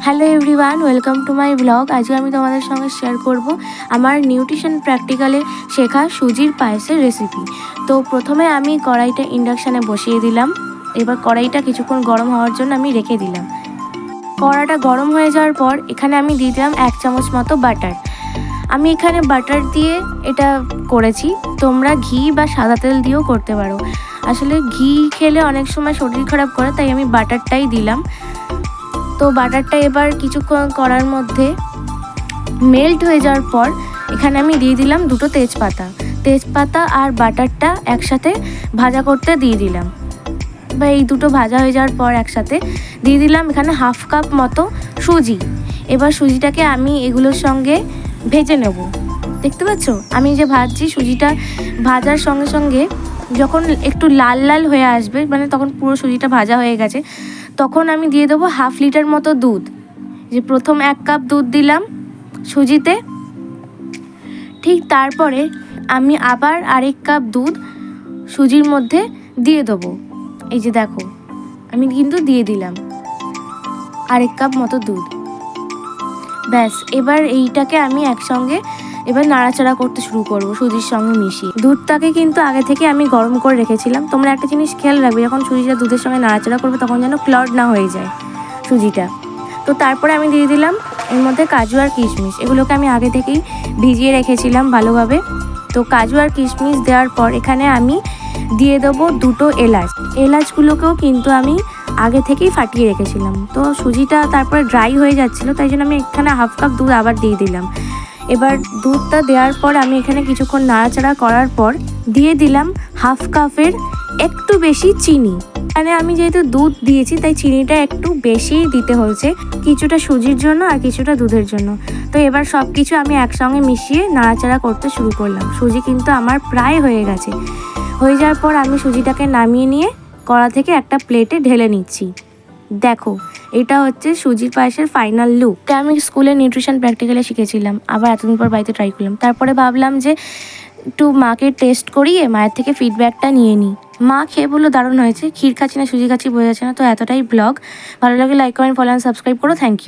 Hello everyone, welcome to my blog. আজকে আমি তোমাদের সঙ্গে শেয়ার করব আমার নিউট্রিশন প্র্যাকটিক্যালে শেখা সুজির পায়েসের রেসিপি। তো প্রথমে আমি কড়াইটা ইন্ডাকশানে বসিয়ে দিলাম। এবার কড়াইটা কিছুক্ষণ গরম হওয়ার জন্য আমি রেখে দিলাম। কড়াটা গরম হয়ে যাওয়ার পর এখানে আমি দিয়ে দিলাম 1 চামচ মতো বাটার। আমি এখানে বাটার দিয়ে এটা করেছি, তোমরা ঘি বা সাদা তেল দিয়েও করতে পারো। আসলে ঘি খেলে অনেক সময় শরীর খারাপ করে, তাই আমি বাটারটাই দিলাম। তো বাটারটা এবার কিছুক্ষণ করার মধ্যে মেল্ট হয়ে যাওয়ার পর এখানে আমি দিয়ে দিলাম 2টো তেজপাতা আর বাটারটা একসাথে ভাজা করতে দিয়ে দিলাম। বা এই দুটো ভাজা হয়ে যাওয়ার পর একসাথে দিয়ে দিলাম এখানে 1/2 কাপ মতো সুজি। এবার সুজিটাকে আমি এগুলোর সঙ্গে ভেজে নেব। দেখতে পাচ্ছ আমি যে ভাজছি, সুজিটা ভাজার সঙ্গে সঙ্গে যখন একটু লাল লাল হয়ে আসবে, মানে তখন পুরো সুজিটা ভাজা হয়ে গেছে, তখন আমি দিয়ে দেবো 1/2 লিটার মতো দুধ। যে প্রথম 1 কাপ দুধ দিলাম সুজিতে, ঠিক তারপরে আমি আবার আরেক কাপ দুধ সুজির মধ্যে দিয়ে দেবো। এই যে দেখো, আমি কিন্তু দিয়ে দিলাম আরেক কাপ মতো দুধ। ব্যাস, এবার এইটাকে আমি একসঙ্গে এবার নাড়াচাড়া করতে শুরু করব সুজির সঙ্গে মিশিয়ে। দুধটাকে কিন্তু আগে থেকে আমি গরম করে রেখেছিলাম। তোমরা একটা জিনিস খেয়াল রাখবে, যখন সুজিটা দুধের সঙ্গে নাড়াচাড়া করবে তখন যেন ক্লড না হয়ে যায় সুজিটা। তো তারপরে আমি দিয়ে দিলাম এর মধ্যে কাজু আর কিশমিশ। এগুলোকে আমি আগে থেকেই ভিজিয়ে রেখেছিলাম ভালোভাবে। তো কাজু আর কিশমিশ দেওয়ার পর এখানে আমি দিয়ে দেবো 2টো এলাচ। এলাচগুলোকেও কিন্তু আমি আগে থেকেই ফাটিয়ে রেখেছিলাম। তো সুজিটা তারপরে ড্রাই হয়ে যাচ্ছিলো, তাই জন্য আমি এখানে 1/2 কাপ দুধ আবার দিয়ে দিলাম। এবার দুধটা দেওয়ার পর আমি এখানে কিছুক্ষণ নাড়াচাড়া করার পর দিয়ে দিলাম 1/2 কাপের একটু বেশি চিনি। এখানে আমি যেহেতু দুধ দিয়েছি তাই চিনিটা একটু বেশিই দিতে হয়েছে, কিছুটা সুজির জন্য আর কিছুটা দুধের জন্য। তো এবার সব কিছু আমি একসঙ্গে মিশিয়ে নাড়াচাড়া করতে শুরু করলাম। সুজি কিন্তু আমার প্রায় হয়ে গেছে। হয়ে যাওয়ার পর আমি সুজিটাকে নামিয়ে নিয়ে কড়া থেকে একটা প্লেটে ঢেলে নিচ্ছি। দেখো, এটা হচ্ছে সুজির পায়েসের ফাইনাল লুক। এটা আমি স্কুলে নিউট্রিশন প্র্যাকটিক্যালে শিখেছিলাম, আবার এতদিন পর বাড়িতে ট্রাই করলাম। তারপরে ভাবলাম যে একটু মাকে টেস্ট করিয়ে মায়ের থেকে ফিডব্যাকটা নিয়ে নিই। মা খেয়ে বললো দারুণ হয়েছে। ক্ষীর খাচ্ছি না সুজি খাচ্ছি বোঝা যাচ্ছে না। তো এতটাই ব্লগ। ভালো লাগে like comment follow and subscribe করো। Thank you.